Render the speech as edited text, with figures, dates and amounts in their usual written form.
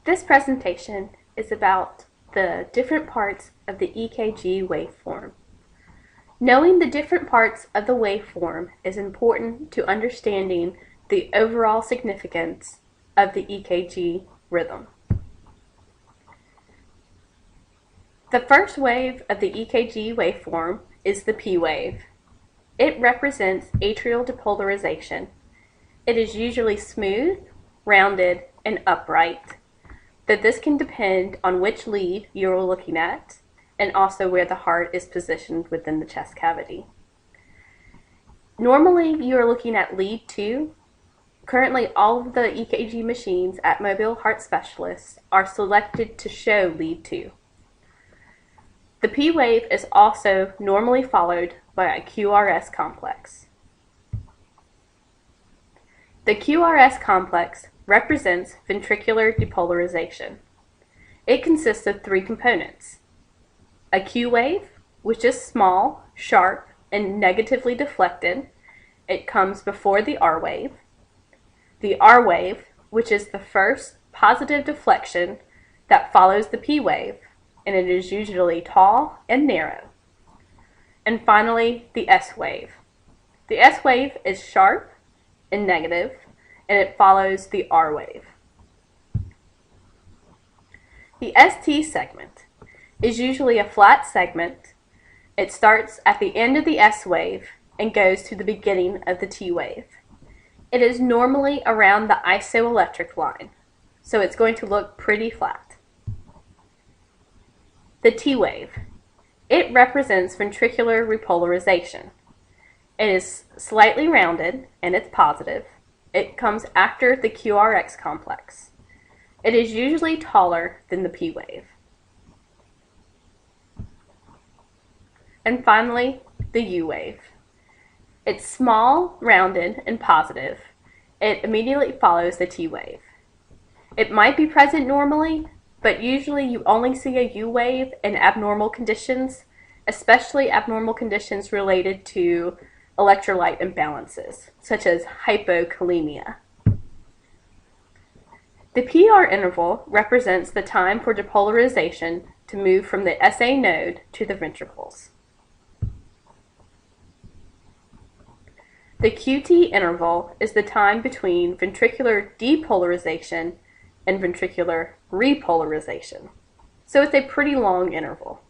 This presentation is about the different parts of the EKG waveform. Knowing the different parts of the waveform is important to understanding the overall significance of the EKG rhythm. The first wave of the EKG waveform is the P wave. It represents atrial depolarization. It is usually smooth, rounded, and upright. This can depend on which lead you're looking at and also where the heart is positioned within the chest cavity. Normally, you are looking at lead 2. Currently, all of the EKG machines at Mobile Heart Specialists are selected to show lead 2. The P wave is also normally followed by a QRS complex. The QRS complex represents ventricular depolarization. It consists of 3 components: a Q wave, which is small, sharp, and negatively deflected. It comes before the R wave. The R wave, which is the first positive deflection that follows the P wave, and it is usually tall and narrow. And finally, the S wave. The S wave is sharp and negative, and it follows the R wave. The ST segment is usually a flat segment. It starts at the end of the S wave and goes to the beginning of the T wave. It is normally around the isoelectric line, so it's going to look pretty flat. The T wave. It represents ventricular repolarization. It is slightly rounded and it's positive. It comes after the QRX complex. It is usually taller than the P wave. And finally, the U wave. It's small, rounded, and positive. It immediately follows the T wave. It might be present normally, but usually you only see a U wave in abnormal conditions, especially abnormal conditions related to electrolyte imbalances, such as hypokalemia. The PR interval represents the time for depolarization to move from the SA node to the ventricles. The QT interval is the time between ventricular depolarization and ventricular repolarization. So it's a pretty long interval.